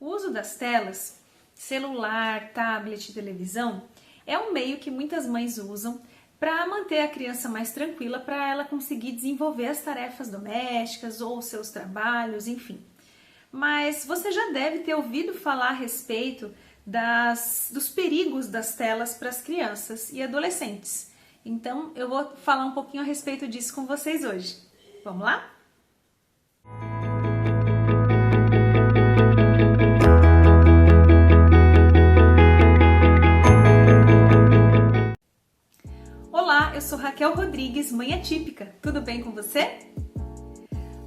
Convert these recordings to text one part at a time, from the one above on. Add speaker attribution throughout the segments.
Speaker 1: O uso das telas, celular, tablet e televisão, é um meio que muitas mães usam para manter a criança mais tranquila, para ela conseguir desenvolver as tarefas domésticas ou seus trabalhos, enfim. Mas você já deve ter ouvido falar a respeito dos perigos das telas para as crianças e adolescentes. Então eu vou falar um pouquinho a respeito disso com vocês hoje. Vamos lá? Olá, eu sou Raquel Rodrigues, mãe atípica. Tudo bem com você?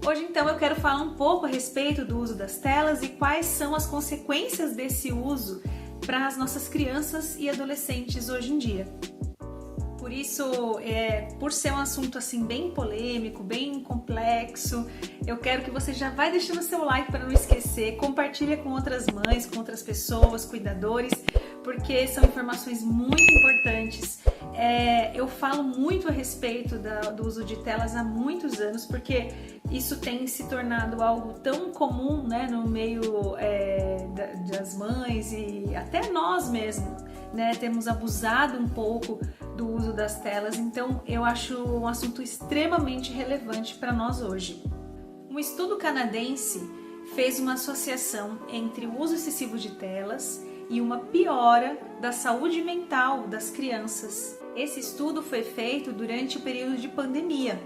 Speaker 1: Hoje então eu quero falar um pouco a respeito do uso das telas e quais são as consequências desse uso para as nossas crianças e adolescentes hoje em dia. Por isso, por ser um assunto assim bem polêmico, bem complexo, eu quero que você já vai deixando seu like para não esquecer, compartilha com outras mães, com outras pessoas, cuidadores, porque são informações muito importantes. Eu falo muito a respeito do uso de telas há muitos anos, porque isso tem se tornado algo tão comum, né, no meio das mães e até nós mesmos, né, temos abusado um pouco do uso das telas, então eu acho um assunto extremamente relevante para nós hoje. Um estudo canadense fez uma associação entre o uso excessivo de telas e uma piora da saúde mental das crianças. Esse estudo foi feito durante o período de pandemia,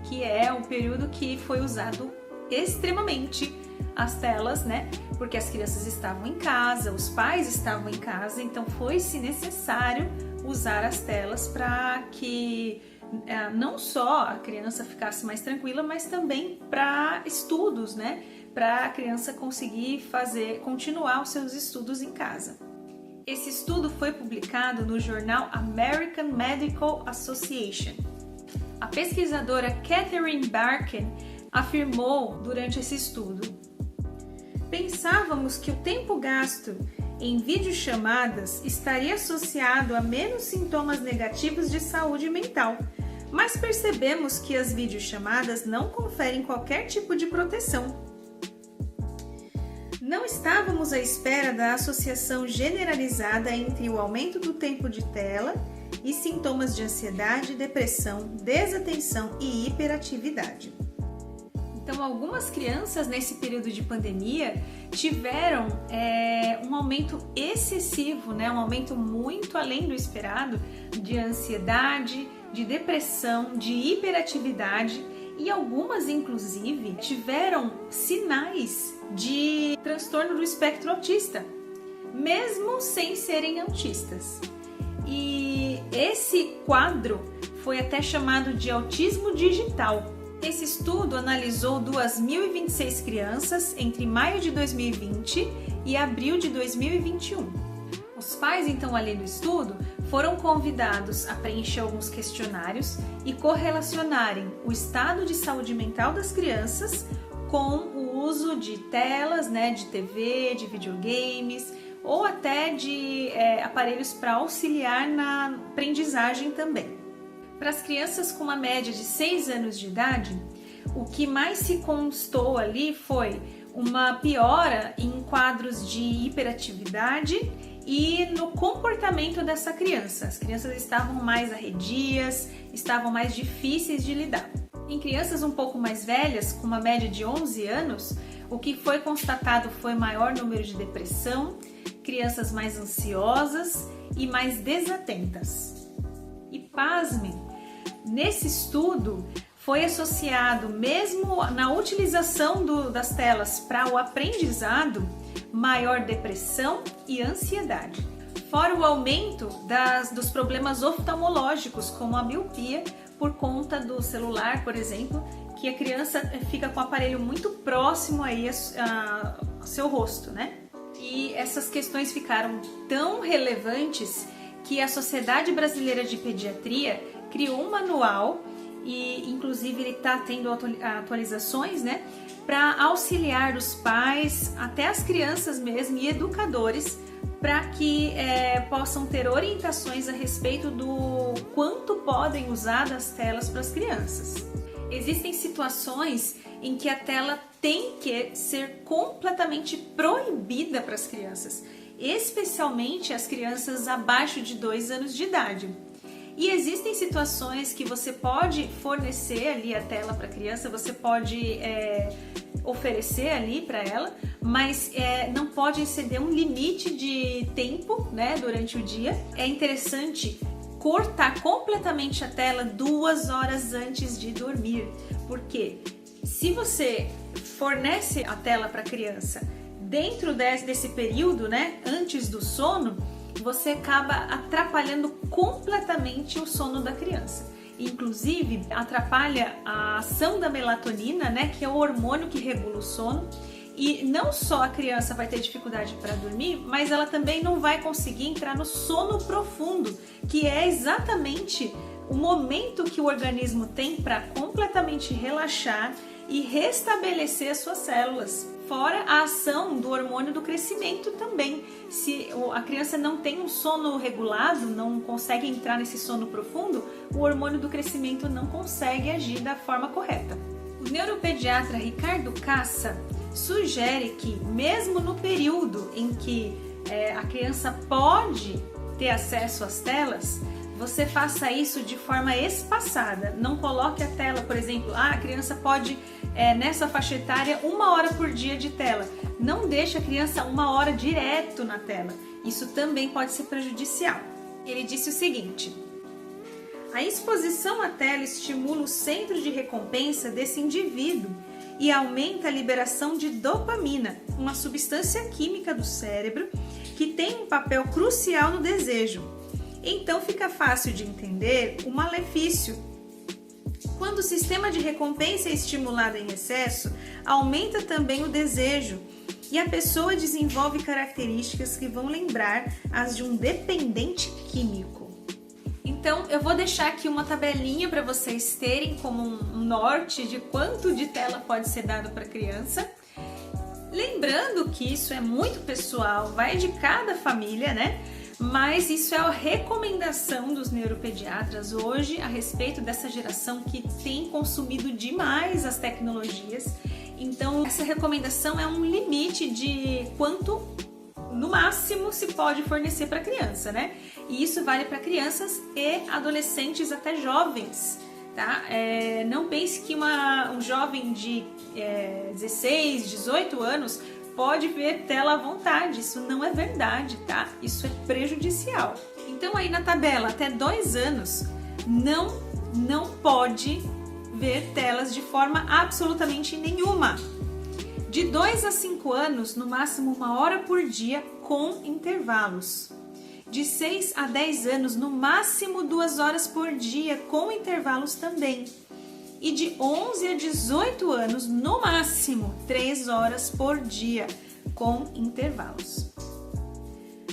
Speaker 1: que é um período que foi usado extremamente as telas, né? Porque as crianças estavam em casa, os pais estavam em casa, então foi-se necessário usar as telas para que não só a criança ficasse mais tranquila, mas também para estudos, né? Para a criança conseguir continuar os seus estudos em casa. Esse estudo foi publicado no jornal American Medical Association. A pesquisadora Catherine Barkin afirmou durante esse estudo: pensávamos que o tempo gasto em videochamadas estaria associado a menos sintomas negativos de saúde mental, mas percebemos que as videochamadas não conferem qualquer tipo de proteção. Não estávamos à espera da associação generalizada entre o aumento do tempo de tela e sintomas de ansiedade, depressão, desatenção e hiperatividade. Então, algumas crianças nesse período de pandemia tiveram um aumento excessivo, né? Um aumento muito além do esperado de ansiedade, de depressão, de hiperatividade e algumas, inclusive, tiveram sinais de transtorno do espectro autista, mesmo sem serem autistas. E esse quadro foi até chamado de autismo digital. Esse estudo analisou 2.026 crianças entre maio de 2020 e abril de 2021. Os pais, então, além do estudo, foram convidados a preencher alguns questionários e correlacionarem o estado de saúde mental das crianças com o uso de telas, né, de TV, de videogames ou até de aparelhos para auxiliar na aprendizagem também. Para as crianças com uma média de 6 anos de idade, o que mais se constou ali foi uma piora em quadros de hiperatividade e no comportamento dessa criança. As crianças estavam mais arredias, estavam mais difíceis de lidar. Em crianças um pouco mais velhas, com uma média de 11 anos, o que foi constatado foi maior número de depressão, crianças mais ansiosas e mais desatentas. E pasme, nesse estudo foi associado, mesmo na utilização das telas para o aprendizado, maior depressão e ansiedade. Fora o aumento dos problemas oftalmológicos, como a miopia, por conta do celular, por exemplo, que a criança fica com o aparelho muito próximo aí ao seu rosto, né? E essas questões ficaram tão relevantes que a Sociedade Brasileira de Pediatria criou um manual e inclusive ele está tendo atualizações, né, para auxiliar os pais, até as crianças mesmo e educadores, para que possam ter orientações a respeito do quanto podem usar das telas para as crianças. Existem situações em que a tela tem que ser completamente proibida para as crianças, especialmente as crianças abaixo de 2 anos de idade. E existem situações que você pode fornecer ali a tela para a criança, você pode oferecer ali para ela, mas não pode exceder um limite de tempo, né, durante o dia. É interessante cortar completamente a tela 2 horas antes de dormir, porque se você fornece a tela para a criança dentro desse período, né, antes do sono, você acaba atrapalhando completamente o sono da criança. Inclusive, atrapalha a ação da melatonina, né, que é o hormônio que regula o sono. E não só a criança vai ter dificuldade para dormir, mas ela também não vai conseguir entrar no sono profundo, que é exatamente o momento que o organismo tem para completamente relaxar e restabelecer as suas células. Fora a ação do hormônio do crescimento também. Se a criança não tem um sono regulado, não consegue entrar nesse sono profundo, o hormônio do crescimento não consegue agir da forma correta. O neuropediatra Ricardo Cassa sugere que, mesmo no período em que a criança pode ter acesso às telas, você faça isso de forma espaçada. Não coloque a tela, por exemplo, a criança pode, nessa faixa etária, 1 hora por dia de tela. Não deixe a criança 1 hora direto na tela. Isso também pode ser prejudicial. Ele disse o seguinte: a exposição à tela estimula o centro de recompensa desse indivíduo e aumenta a liberação de dopamina, uma substância química do cérebro que tem um papel crucial no desejo. Então fica fácil de entender o malefício. Quando o sistema de recompensa é estimulado em excesso, aumenta também o desejo e a pessoa desenvolve características que vão lembrar as de um dependente químico. Então eu vou deixar aqui uma tabelinha para vocês terem como um norte de quanto de tela pode ser dado para a criança. Lembrando que isso é muito pessoal, vai de cada família, né? Mas isso é a recomendação dos neuropediatras hoje a respeito dessa geração que tem consumido demais as tecnologias. Então, essa recomendação é um limite de quanto, no máximo, se pode fornecer para a criança, né? E isso vale para crianças e adolescentes até jovens, tá? Não pense que um jovem de 16, 18 anos pode ver tela à vontade, isso não é verdade, tá? Isso é prejudicial. Então aí na tabela, até 2 anos, não pode ver telas de forma absolutamente nenhuma. De 2 a 5 anos, no máximo 1 hora por dia, com intervalos. De 6 a 10 anos, no máximo 2 horas por dia, com intervalos também. E de 11 a 18 anos, no máximo 3 horas por dia, com intervalos.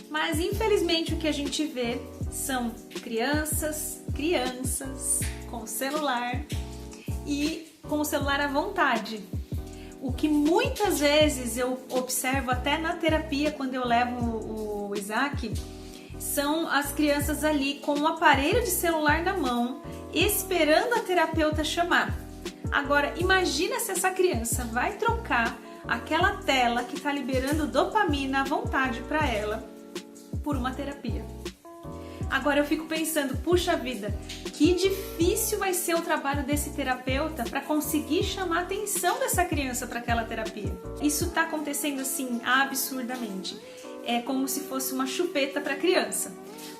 Speaker 1: Mas infelizmente o que a gente vê são crianças com celular e com o celular à vontade. O que muitas vezes eu observo até na terapia quando eu levo o Isaac, são as crianças ali com um aparelho de celular na mão, esperando a terapeuta chamar. Agora, imagina se essa criança vai trocar aquela tela que está liberando dopamina à vontade para ela por uma terapia. Agora eu fico pensando, puxa vida, que difícil vai ser o trabalho desse terapeuta para conseguir chamar a atenção dessa criança para aquela terapia. Isso está acontecendo assim absurdamente. É como se fosse uma chupeta para a criança.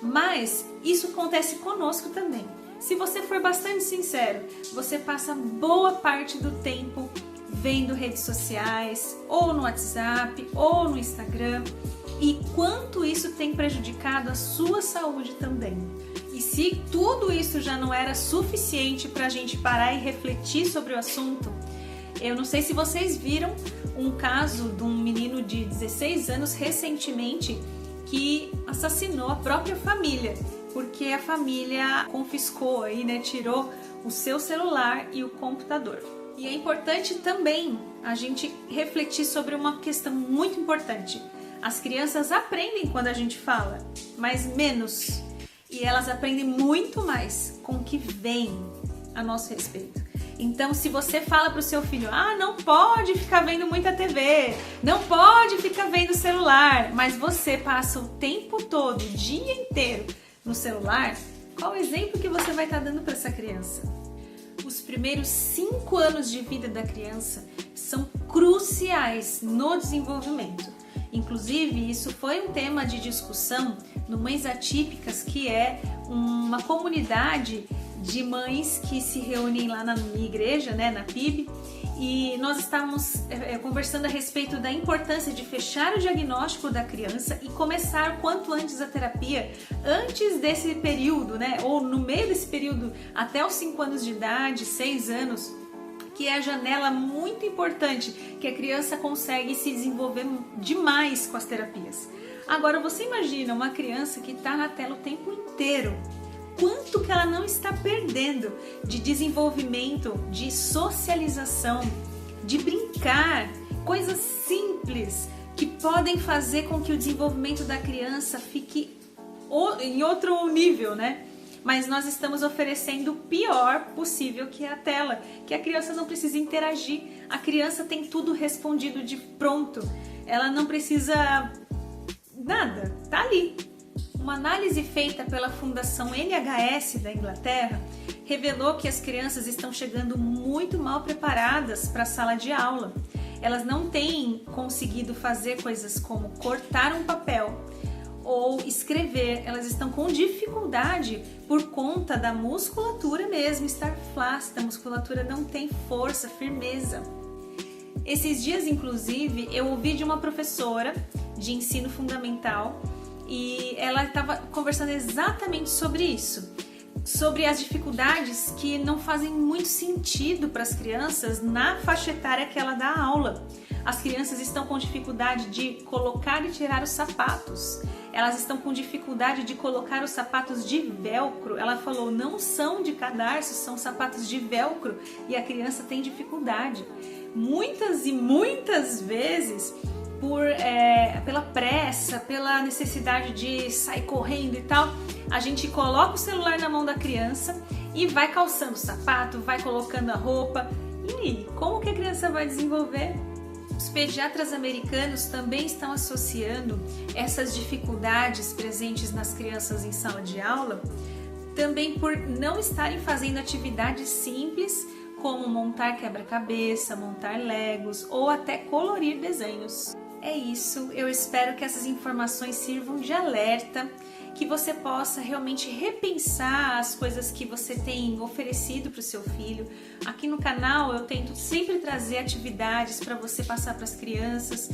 Speaker 1: Mas isso acontece conosco também. Se você for bastante sincero, você passa boa parte do tempo vendo redes sociais, ou no WhatsApp, ou no Instagram, e quanto isso tem prejudicado a sua saúde também. E se tudo isso já não era suficiente para a gente parar e refletir sobre o assunto, eu não sei se vocês viram um caso de um menino de 16 anos recentemente que assassinou a própria família, porque a família confiscou aí, né, tirou o seu celular e o computador. E é importante também a gente refletir sobre uma questão muito importante. As crianças aprendem quando a gente fala, mas menos. E elas aprendem muito mais com o que vem a nosso respeito. Então, se você fala para o seu filho, não pode ficar vendo muita TV, não pode ficar vendo celular, mas você passa o tempo todo, o dia inteiro no celular, qual o exemplo que você vai estar dando para essa criança? Os primeiros 5 anos de vida da criança são cruciais no desenvolvimento. Inclusive, isso foi um tema de discussão no Mães Atípicas, que é uma comunidade de mães que se reúnem lá na minha igreja, né, na PIB, e nós estávamos conversando a respeito da importância de fechar o diagnóstico da criança e começar quanto antes a terapia, antes desse período, né, ou no meio desse período até os 5 anos de idade, 6 anos, que é a janela muito importante que a criança consegue se desenvolver demais com as terapias. Agora, você imagina uma criança que está na tela o tempo inteiro, quanto que ela não está perdendo de desenvolvimento, de socialização, de brincar, coisas simples que podem fazer com que o desenvolvimento da criança fique em outro nível, né? Mas nós estamos oferecendo o pior possível, que é a tela, que a criança não precisa interagir, a criança tem tudo respondido de pronto, ela não precisa nada, tá ali. Uma análise feita pela Fundação NHS da Inglaterra revelou que as crianças estão chegando muito mal preparadas para a sala de aula. Elas não têm conseguido fazer coisas como cortar um papel ou escrever, elas estão com dificuldade por conta da musculatura mesmo estar flácida, a musculatura não tem força, firmeza. Esses dias, inclusive, eu ouvi de uma professora de ensino fundamental e ela estava conversando exatamente sobre isso, sobre as dificuldades que não fazem muito sentido para as crianças na faixa etária que ela dá aula. As crianças estão com dificuldade de colocar e tirar os sapatos. Elas estão com dificuldade de colocar os sapatos de velcro. Ela falou, não são de cadarço, são sapatos de velcro e a criança tem dificuldade. Muitas e muitas vezes, pela pressa, pela necessidade de sair correndo e tal, a gente coloca o celular na mão da criança e vai calçando o sapato, vai colocando a roupa. E aí, como que a criança vai desenvolver? Os pediatras americanos também estão associando essas dificuldades presentes nas crianças em sala de aula também por não estarem fazendo atividades simples como montar quebra-cabeça, montar legos ou até colorir desenhos. É isso, eu espero que essas informações sirvam de alerta, que você possa realmente repensar as coisas que você tem oferecido para o seu filho. Aqui no canal eu tento sempre trazer atividades para você passar para as crianças.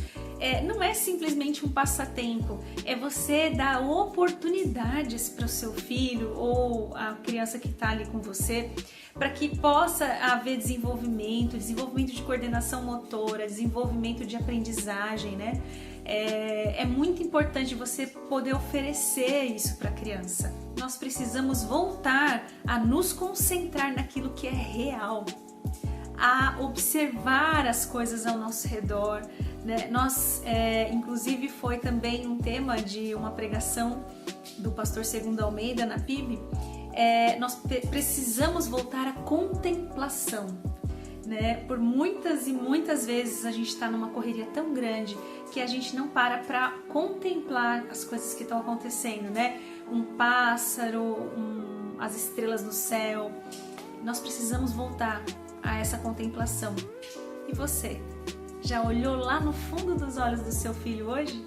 Speaker 1: Não é simplesmente um passatempo, é você dar oportunidades para o seu filho ou a criança que está ali com você, para que possa haver desenvolvimento de coordenação motora, desenvolvimento de aprendizagem, né? É muito importante você poder oferecer isso para a criança. Nós precisamos voltar a nos concentrar naquilo que é real, a observar as coisas ao nosso redor, né? Inclusive foi também um tema de uma pregação do pastor Segundo Almeida na PIB. Nós precisamos voltar à contemplação, né? Por muitas e muitas vezes a gente está numa correria tão grande que a gente não para contemplar as coisas que estão acontecendo, né? Um pássaro, as estrelas no céu. Nós precisamos voltar a essa contemplação. E você, já olhou lá no fundo dos olhos do seu filho hoje?